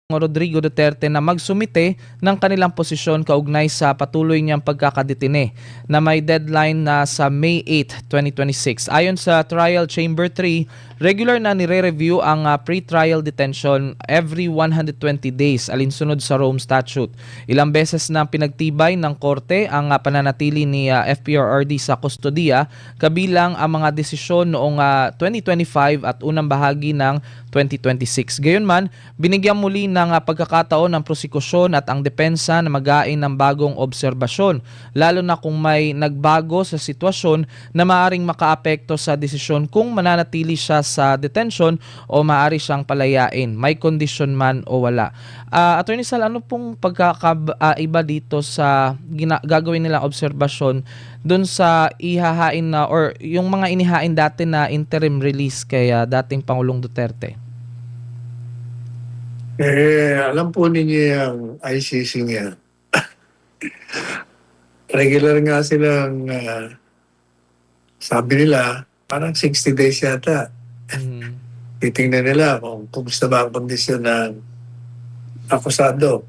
Rodrigo Duterte na magsumite ng kanilang posisyon kaugnay sa patuloy niyang pagkakadetine na may deadline na sa May 8, 2026. Ayon sa Trial Chamber 3, regular na nire-review ang pre-trial detention every 120 days alinsunod sa Rome Statute. Ilang beses na pinagtibay ng korte ang pananatili ni FPRRD sa kustodiya kabilang ang mga desisyon noong 2025 at unang bahagi ng 2026. Gayunman, binigyan muli ng pagkakataon ng prosekusyon at ang depensa na mag-ain ng bagong obserbasyon, lalo na kung may nagbago sa sitwasyon na maaring makaapekto sa desisyon kung mananatili siya sa detention o maaari siyang palayain, may kondisyon man o wala. Attorney Sal, ano pong pagkakaiba dito sa gagawin nilang obserbasyon doon sa ihahain na or yung mga inihain dati na interim release kay dating Pangulong Duterte? Alam po ninyo yung ICC niya. Regular nga silang, sabi nila, parang 60 days yata. Titingnan nila kung kumusta ba ang kondisyon ng akusado.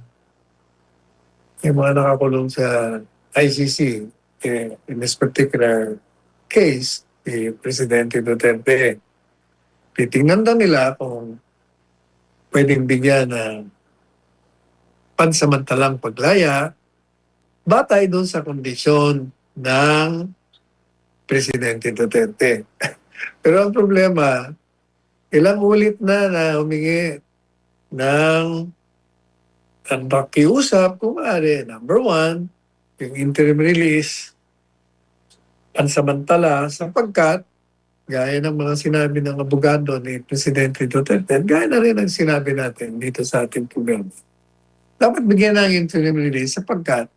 Yung mga nakakulong sa ICC, in this particular case, si Presidente Duterte, titingnan daw nila kung pwedeng bigyan ng pansamantalang paglaya batay doon sa kondisyon ng Presidente Duterte. Pero ang problema, ilang ulit na humingi ng ang pakiusap kung maaari. Number one, yung interim release, pansamantala sapagkat gaya ng mga sinabi ng abogado ni Presidente Duterte, gaya na rin ang sinabi natin dito sa ating programa. Dapat bigyan ng interim release sapagkat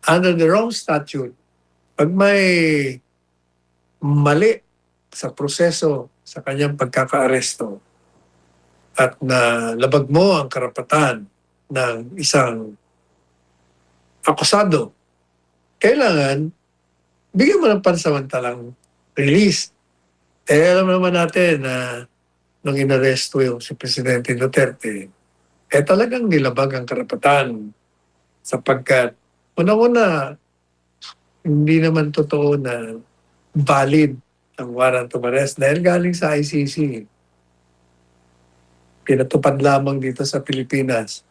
under the Rome Statute, pag may mali sa proseso sa kanyang pagkakaaresto at na labag mo ang karapatan ng isang akusado, kailangan bigyan mo ng pansamantalang release. Alam naman natin na nung inaresto yung si Presidente Duterte, talagang nilabag ang karapatan sapagkat una-una, hindi naman totoo na valid ang warrant of arrest dahil galing sa ICC. Pinatupad lamang dito sa Pilipinas.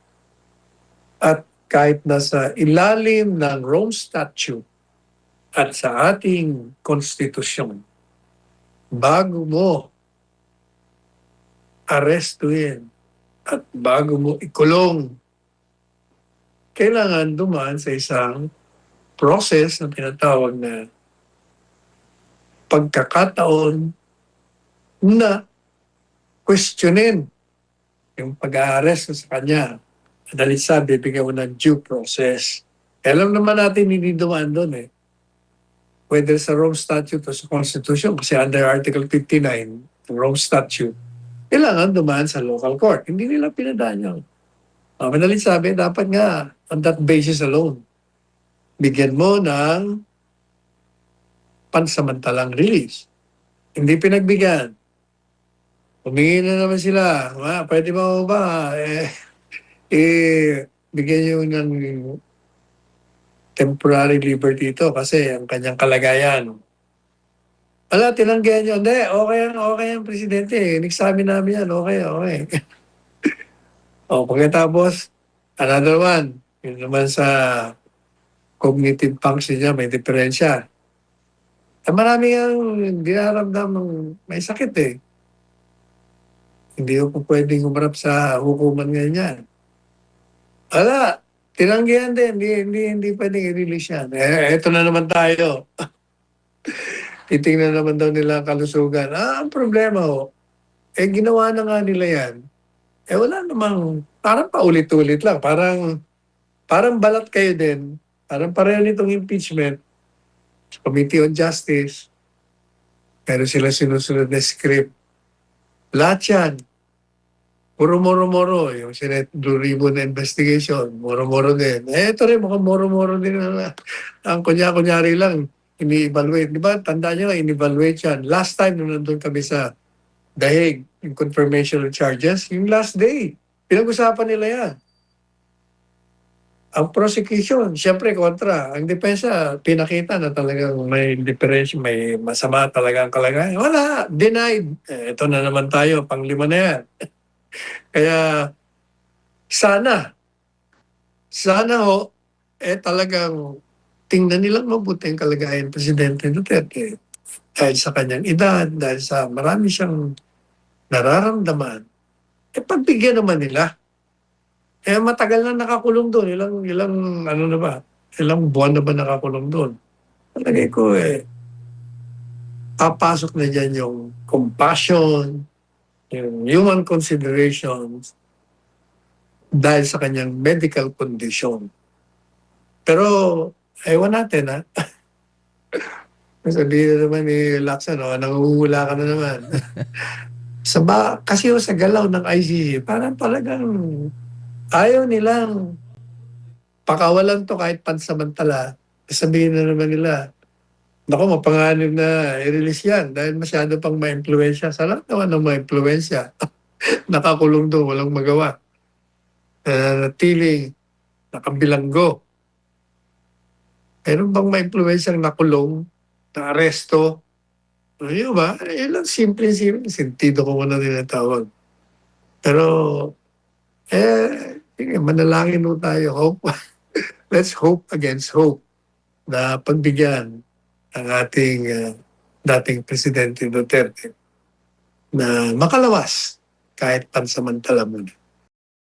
At kahit nasa ilalim ng Rome Statute at sa ating konstitusyon, bago mo arestuhin at bago mo ikulong, kailangan dumaan sa isang process na tinatawag na pagkakataon na questionin yung pag-aaresto sa kanya. Dahil sabi, bigyan mo ng due process. Alam naman natin hindi dumaan doon whether sa Rome Statute o sa Constitution, kasi under Article 59, ng Rome Statute, kailangan dumaan sa local court. Hindi nila pinadaan yun. Madaling sabi, dapat nga, on that basis alone, bigyan mo ng pansamantalang release. Hindi pinagbigyan. Humingi na naman sila, pwede ba bigyan nyo ng temporary liberty ito kasi ang kanyang kalagayan. Tinanggihan nyo. Hindi, okay ang presidente. Nagsabi namin yan, okay. Pagkatapos, another one. Yun naman sa cognitive function niya, may diferensya. Marami ang dinaramdam ng may sakit Hindi ko pwedeng humarap sa hukuman ganyan. Tinanggihan din. Hindi pwedeng i-release yan. Eto na naman tayo. Titingnan naman daw nila ang kalusugan. Ang problema ginawa na nga nila yan. Wala namang, parang paulit-ulit lang. Parang balat kayo din. Parang pareho nitong impeachment. Committee on Justice. Pero sila sinusunod na script. Lahat yan. Puro moro-moro. Yung Senate Blue Ribbon investigation, moro-moro din. Ito rin, mukhang moro-moro din. Ang kunya-kunyari lang, ini-evaluate. Di ba? Tandaan nyo, in-evaluate yan. Last time nung nandun kami sa Dahig, yung confirmation of charges, yung last day. Pinag-usapan nila yan. Ang prosecution, siyempre kontra. Ang depensa, pinakita na talagang may difference, may masama talaga ang kalagayan. Wala, denied. Ito na naman tayo, panglima na yan. Kaya sana ho, talagang tingnan nilang mabuti ang kalagayan ng Presidente Duterte. Dahil sa kanyang edad, dahil sa marami siyang nararamdaman, pagbigyan naman nila. Matagal na nakakulong doon. Ilang buwan na ba nakakulong doon? Palagay ko papasok na dyan yung compassion, yung human considerations dahil sa kanyang medical condition. Pero, ewan natin ha. Sabihin na naman ni Laksan, nanguhula ka na naman. Kasi sa galaw ng ICC, parang talagang ayaw nilang pakawalan to kahit pansamantala. Sabihin na naman nila, naku, mapanganib na i-release yan dahil masyado pang ma-impluensya. Sa lahat naman ng ma-impluensya, nakakulong doon, walang magawa. Natiling, nakabilanggo. Meron bang ma-impluensyang nakulong, na-aresto? Yun ba? Yun lang, simple. Sentido ko muna tinatawag. Pero, sige, manalangin mo tayo. Hope. Let's hope against hope na pagbigyan ang ating dating Presidente Duterte na makalawas kahit pansamantala muna.